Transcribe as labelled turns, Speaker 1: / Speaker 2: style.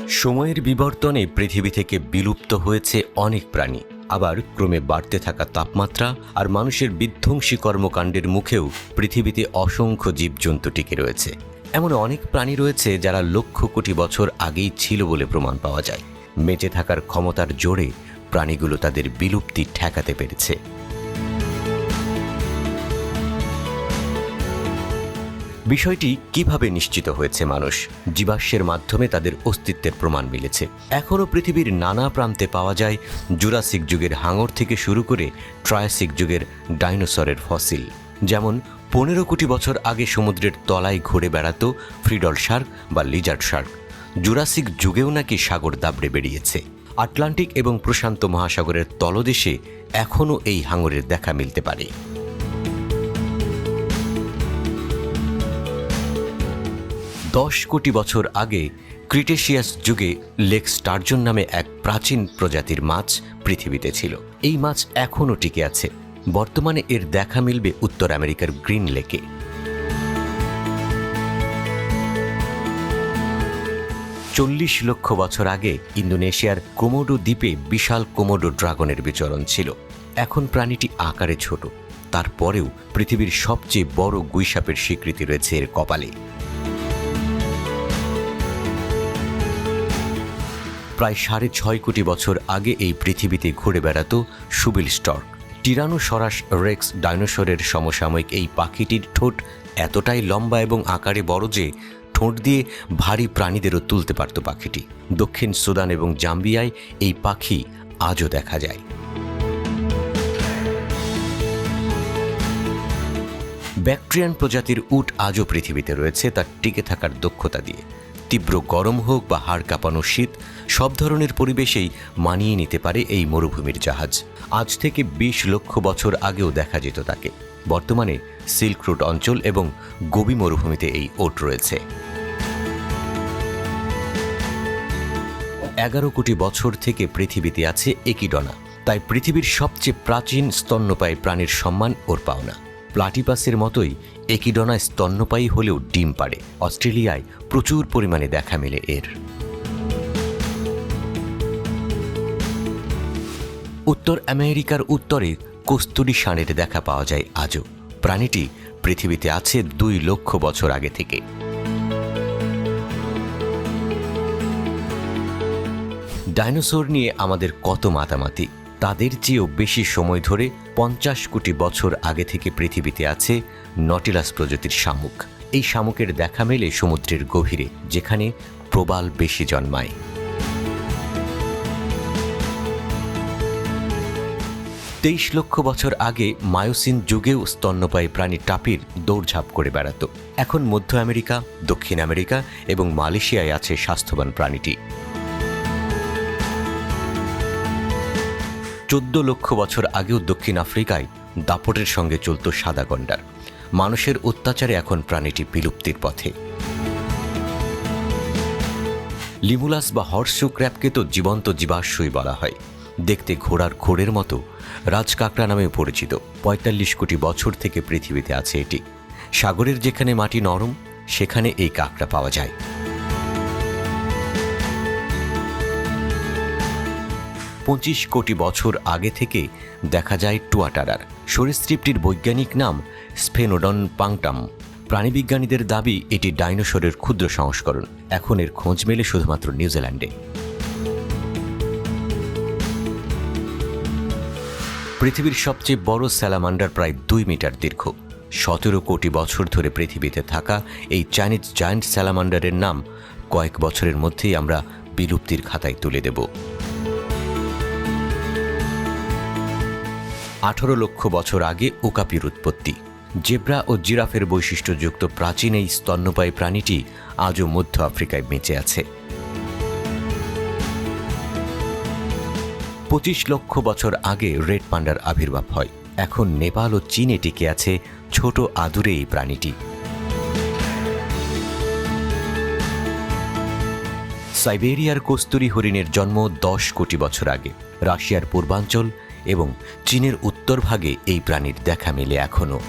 Speaker 1: সময়ের বিবর্তনে পৃথিবী থেকে বিলুপ্ত হয়েছে অনেক প্রাণী, আবার ক্রমে বাড়তে থাকা তাপমাত্রা আর মানুষের বিধ্বংসী কর্মকাণ্ডের মুখেও পৃথিবীতে অসংখ্য জীবজন্তু টিকে রয়েছে। এমন অনেক প্রাণী রয়েছে যারা লক্ষ কোটি বছর আগেই ছিল বলে প্রমাণ পাওয়া যায়। বেঁচে থাকার ক্ষমতার জোরে প্রাণীগুলো তাদের বিলুপ্তি ঠেকাতে পেরেছে। বিষয়টি কিভাবে নিশ্চিত হয়েছে? মানুষ জীবাশ্মের মাধ্যমে তাদের অস্তিত্বের প্রমাণ মিলেছে। এখনও পৃথিবীর নানা প্রান্তে পাওয়া যায় জুরাসিক যুগের হাঙর থেকে শুরু করে ট্রায়াসিক যুগের ডাইনোসরের ফসিল। যেমন 15 কোটি বছর আগে সমুদ্রের তলায় ঘুরে বেড়াতো ফ্রিডল শার্ক বা লিজার্ড শার্ক। জুরাসিক যুগেও নাকি সাগর দাবড়ে বেরিয়েছে। আটলান্টিক এবং প্রশান্ত মহাসাগরের তলদেশে এখনও এই হাঙরের দেখা মিলতে পারে। 10 কোটি বছর আগে ক্রিটেশিয়াস যুগে লেক স্টার্জন নামে এক প্রাচীন প্রজাতির মাছ পৃথিবীতে ছিল। এই মাছ এখনও টিকে আছে। বর্তমানে এর দেখা মিলবে উত্তর আমেরিকার গ্রিন লেকে। চল্লিশ লক্ষ বছর আগে ইন্দোনেশিয়ার কোমোডো দ্বীপে বিশাল কোমোডো ড্রাগনের বিচরণ ছিল। এখন প্রাণীটি আকারে ছোট, তারপরেও পৃথিবীর সবচেয়ে বড় গুইসাপের স্বীকৃতি রয়েছে এর কপালে। প্রায় 6.5 কোটি বছর আগে এই পৃথিবীতে ঘুরে বেড়াতো শুবিল স্টর্ক। টিরানোসরাস রেক্স ডাইনোসরের সমসাময়িক এই পাখিটির ঠোঁট এতটাই লম্বা এবং আকারে বড় যে ঠোঁট দিয়ে ভারী প্রাণীদেরও তুলতে পারত পাখিটি। দক্ষিণ সুদান এবং জাম্বিয়ায় এই পাখি আজও দেখা যায়। ব্যাকট্রিয়ান প্রজাতির উট আজও পৃথিবীতে রয়েছে তার টিকে থাকার দক্ষতা দিয়ে। তীব্র গরম হোক বা হাড় কাঁপানো শীত, সব ধরনের পরিবেশেই মানিয়ে নিতে পারে এই মরুভূমির জাহাজ। আজ থেকে 20 লক্ষ বছর আগেও দেখা যেত তাকে। বর্তমানে সিল্ক রুট অঞ্চল এবং গোবি মরুভূমিতে এই ওট রয়েছে। 11 কোটি বছর থেকে পৃথিবীতে আছে একিডনা, তাই পৃথিবীর সবচেয়ে প্রাচীন স্তন্যপায়ী প্রাণীর সম্মান ওর পাওনা। প্লাটিপাসের মতোই একিডনা স্তন্যপায়ী হলেও ডিম পাড়ে। অস্ট্রেলিয়ায় প্রচুর পরিমাণে দেখা মেলে এর। উত্তর আমেরিকার উত্তরে কস্তুরী ষাঁড়ের দেখা পাওয়া যায় আজও। প্রাণীটি পৃথিবীতে আছে 2 লক্ষ বছর আগে থেকে। ডাইনোসর নিয়ে আমাদের কত মাতামাতি। তাদের চেয়েও বেশি সময় ধরে 50 কোটি বছর আগে থেকে পৃথিবীতে আছে নটিলাস প্রজাতির শামুক। এই শামুকের দেখা মেলে সমুদ্রের গভীরে, যেখানে প্রবাল বেশি জন্মায়। 23 লক্ষ বছর আগে মায়োসিন যুগেও স্তন্যপায়ী প্রাণী টাপির দৌড়ঝাঁপ করে বেড়াত। এখন মধ্য আমেরিকা, দক্ষিণ আমেরিকা এবং মালয়েশিয়ায় আছে স্বাস্থ্যবান প্রাণীটি। 14 লক্ষ বছর আগেও দক্ষিণ আফ্রিকায় দাপটের সঙ্গে চলত সাদা গন্ডার। মানুষের অত্যাচারে এখন প্রাণীটি বিলুপ্তির পথে। লিমুলাস বা হর্সশু ক্র্যাবকে তো জীবন্ত জীবাশ্মই বলা হয়। দেখতে ঘোড়ার খোড়ের মতো, রাজকাঁকড়া নামেও পরিচিত। 45 কোটি বছর থেকে পৃথিবীতে আছে এটি। সাগরের যেখানে মাটি নরম, সেখানে এই কাঁকড়া পাওয়া যায়। 25 কোটি বছর আগে থেকে দেখা যায় টুয়াটারার। সরীসৃপটির বৈজ্ঞানিক নাম স্ফেনোডন পাংটাম। প্রাণীবিজ্ঞানীদের দাবি এটি ডাইনোসরের ক্ষুদ্র সংস্করণ। এখন এর খোঁজ মেলে শুধুমাত্র নিউজিল্যান্ডে। পৃথিবীর সবচেয়ে বড় স্যালামান্ডার প্রায় 2 মিটার দীর্ঘ। 17 কোটি বছর ধরে পৃথিবীতে থাকা এই চাইনিজ জায়ান্ট স্যালামান্ডারের নাম কয়েক বছরের মধ্যেই আমরা বিলুপ্তির খাতায় তুলে দেব। 18 লক্ষ বছর আগে ওকাপির উৎপত্তি। জেব্রা ও জিরাফের বৈশিষ্ট্যযুক্ত প্রাচীন এই স্তন্যপায়ী প্রাণীটি আজও মধ্য আফ্রিকায় বেঁচে আছে। 25 লক্ষ বছর আগে রেড পান্ডার আবির্ভাব হয়। এখন নেপাল ও চীনে টিকে আছে ছোট আদুরে এই প্রাণীটি। সাইবেরিয়ার কস্তুরী হরিণের জন্ম 10 কোটি বছর আগে। রাশিয়ার পূর্বাঞ্চল এবং চীনের উত্তর ভাগে এই প্রাণীর দেখা মেলে এখনও।